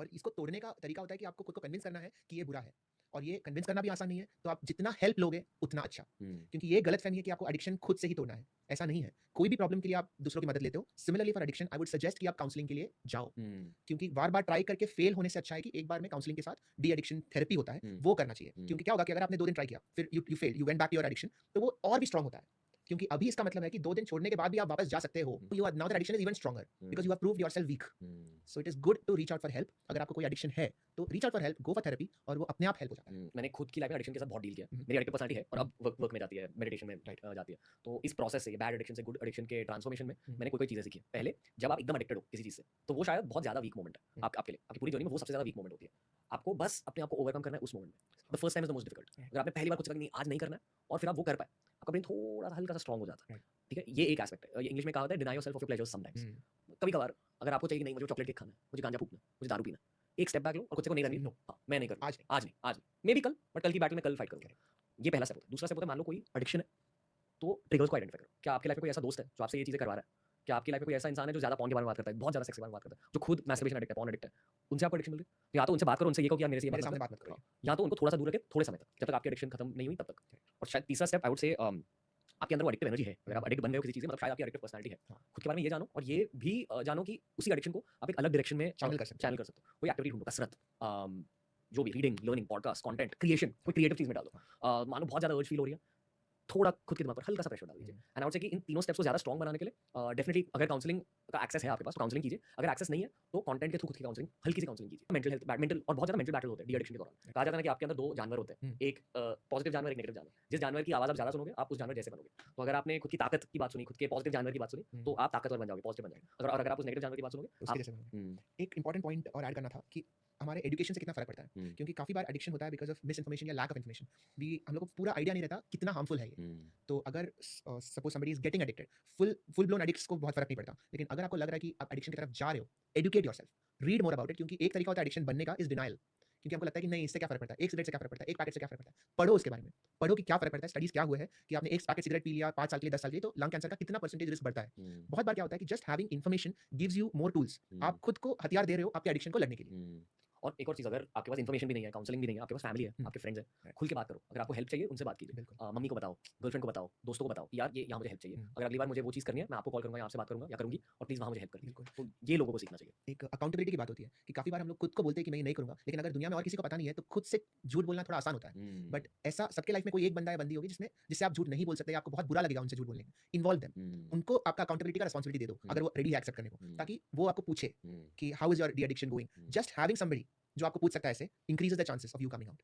और इसको तोड़ने का तरीका होता है कि आपको खुद को कन्विंस करना है कि ये बुरा है, और ये कन्विंस करना भी आसान नहीं है, तो आप जितना हेल्प लोगे उतना अच्छा। क्योंकि ये गलतफ़हमी है कि आपको एडिक्शन खुद से ही तोड़ना है, ऐसा नहीं है। कोई भी प्रॉब्लम के लिए आप दूसरों की मदद लेते हो, similarly for addiction I would suggest कि आप काउंसलिंग के लिए जाओ। क्योंकि बार-बार ट्राई करके फेल होने से अच्छा है कि एक बार में काउंसलिंग के साथ डी एडिक्शन थेरेपी होता है, वो करना चाहिए। क्योंकि क्या होगा कि अगर आपने 2 दिन ट्राई किया, फिर you failed, you went back to your addiction, तो वो और भी स्ट्रांग होता है। क्योंकि अभी इसका मतलब है कि 2 दिन छोड़ने के बाद भी आप वापस जा सकते हो। You are now that addiction is even stronger because you have proved yourself weak. So it is good to reach out for help. अगर आपको कोई एडिक्शन है तो reach out for help, go for therapy, और वो अपने आप help हो जाता है। मैंने खुद की लाइफ में एडिक्शन के साथ बहुत डील किया। मेरी एडिक्टिव पर्सनालिटी है और अब वर्क में जाती है, मेडिटेशन में जाती है। तो इस प्रोसेस से, बैड एडिक्शन से गुड एडिक्शन के ट्रांसफॉर्मेशन में मैंने कोई चीज़ें सीखी है। पहले जब आप एकदम एडिक्टेड हो किसी चीज़ से, तो वो शायद बहुत ज़्यादा वीक मोमेंट है आपके लिए, आपकी पूरी जर्नी में वो सबसे ज़्यादा वीक मोमेंट होती है। आपको बस अपने आप को ओवरकम करना है उस मोमेंट में। The first time is the most difficult. अगर आपने पहली बार कुछ कहा कि नहीं आज नहीं करना है और फिर आप वो कर पाए, आपका ब्रेन थोड़ा सा हल्का सा स्ट्रांग हो जाता है। ठीक है, ये एक एस्पेक्ट है। इंग्लिश में कहा होता है deny yourself of your pleasures sometimes. कभी-कभार अगर आपको चाहिए कि नहीं मुझे चॉकलेट केक खाना है, मुझे गांजा फूकना है, मुझे दारू पीना है, एक स्टेप बैक लो और खुद से को नहीं करनी। नो, हाँ, मैं नहीं करूँगा, आज नहीं। आज नहीं, मे बी कल, बट कल की बैटल में कल फाइट करूँगा। ये पहला स्टेप होता है। दूसरा स्टेप होता है मान लो कोई एडिक्शन है, तो ट्रिगर्स को आइडेंटिफाई करो। क्या आपकी लाइफ में कोई ऐसा दोस्त है जो आपसे ये चीज़ें करवा रहा है? क्या आपकी लाइफ में कोई ऐसा इंसान है जो ज़्यादा पॉर्न के बारे में बात करता है, बहुत ज़्यादा सेक्स के बारे में बात करता है, जो खुद मैस्टरबेशन एडिक्ट है, पॉर्न एडिक्ट है, उनसे आपको एडिक्शन मिल रही है? तो या तो उनसे बात करो, उनसे ये कहो कि यार मेरे से ये मेरे बात सामने ना बात मत करो। करो। हाँ, या तो उनको थोड़ा-सा दूर रखें, थोड़े समय तक, जब तक आपकी एडिक्शन खत्म नहीं हुई तब तक। और शायद तीसरा स्टेप आई वुड से आपके अंदर वो एडिक्टिव एनर्जी है। अगर आप एडिक्ट बन गए हो किसी चीज़ में, मतलब शायद आपकी एडिक्टिव पर्सनैलिटी है। खुद के बारे में ये जानो और ये भी जानो कि उसी एडिक्शन को आप एक अलग डायरेक्शन में चैनल कर सकते हो। चैनल कर सकते हो। कोई एक्टिविटी ढूँढो, कसरत, जो भी reading, learning, podcast, content, creation, कोई क्रिएटिव चीज़ में डाल दो। मानो बहुत ज़्यादा अर्ज फील हो रही है, थोड़ा खुद के दिमाग पर हल्का सा प्रेशर डाल दीजिए। एंड आई वुड से कि इन तीनों स्टेप्स को ज़्यादा स्ट्रांग बनाने के लिए डेफिनिटली अगर काउंसलिंग का एक्सेस है आपके पास तो काउंसलिंग कीजिए। अगर एक्सेस नहीं है तो कंटेंट के थ्रू खुद की काउंसलिंग, हल्की सी काउंसलिंग कीजिए। मेंटल हेल्थ, मेंटल और बहुत ज़्यादा मेंटल बैटल होते हैं डी एडिक्शन के दौरान। कहा जाता है ना कि आपके अंदर 2 जानवर होते हैं, एक पॉजिटिव जानवर, एक नेगेटिव जानवर। जिस जानवर की आवाज़ आप ज़्यादा सुनोगे, आप उस जानवर जैसे बनोगे। तो अगर आपने खुद की ताकत की बात सुनी, खुद के पॉजिटिव जानवर की बात सुनी, तो आप ताकतवर बन जाओगे, पॉजिटिव बन जाओगे। अगर आप उस नेगेटिव जानवर की बात सुनोगे, उसके आप जैसे बनोगे। एक इंपॉर्टेंट पॉइंट और ऐड करना था कि हमारे एजुकेशन से कितना फ़र्क पड़ता है। क्योंकि काफ़ी बार एडिक्शन होता है बिकॉज़ ऑफ मिस इन्फॉर्मेशन या लैक ऑफ इन्फॉर्मेशन। हम लोग को पूरा आइडिया नहीं रहता कितना हार्मफुल है ये। तो अगर suppose somebody is getting addicted, full blown addicts को बहुत फ़र्क नहीं पड़ता। लेकिन अगर आपको लग रहा है कि आप एडिक्शन की तरफ जा रहे हो, educate yourself, read more about it. क्योंकि एक तरीका होता है एडिक्शन बनने का इज़ डिनायल। क्योंकि हमको लगता है कि नहीं इससे क्या फ़र्क पड़ता है, एक सिगरेट से क्या फ़र्क पड़ता है, एक पैकेट से क्या फ़र्क पड़ता है। पढ़ो उसके बारे में, पढ़ो कि क्या फ़र्क पड़ता है, स्टडीज़ क्या हुआ है कि आपने एक पैकेट सिगरेट पी लिया 5 साल के लिए, 10 साल के लिए, तो लंग कैंसर का कितना परसेंटेज रिस्क बढ़ता है। बहुत बार क्या होता है कि just having information gives you more tools. आप खुद को हथियार दे रहे हो आपके एडिक्शन को लड़ने के लिए। और एक और चीज़, अगर आपके पास इन्फॉर्मेशन भी नहीं है, काउंसलिंग भी नहीं है, आपके पास फैमिली है, आपके फ्रेंड्स हैं, खुल के बात करो। अगर आपको हेल्प चाहिए, उनसे बात कीजिए। बिल्कुल। मम्मी को बताओ, गर्लफ्रेंड को बताओ, दोस्तों को बताओ कि यार ये यहाँ मुझे हेल्प चाहिए। अगर अगली बार मुझे वो चीज़ करनी है, मैं आपको कॉल करूँगा या आपसे बात करूँगा या करूँगी और प्लीज़ वहाँ मुझे हेल्प कर दीजिए। तो ये लोगों को सीखना चाहिए। एक अकाउंटेबिलिटी की बात होती है कि काफ़ी बार हम लोग खुद को बोलते हैं कि मैं ये नहीं करूँगा, लेकिन अगर दुनिया में और किसी को पता नहीं है तो खुद से झूठ बोलना थोड़ा आसान होता है। बट ऐसा सबके लाइफ में कोई एक बंदा या बंदी होगी जिससे आप झूठ नहीं बोल सकते, आपको बहुत बुरा लगेगा उनसे झूठ बोलने में। Involve them. उनको आपका अकाउंटेबिलिटी का रिस्पांसिबिलिटी दे दो, अगर वो रेडी है एक्सेप्ट करने को, ताकि वो आपको पूछे कि how is your de addiction going. Just having somebody जो आपको पूछ सकता है ऐसे increases the chances of you coming out.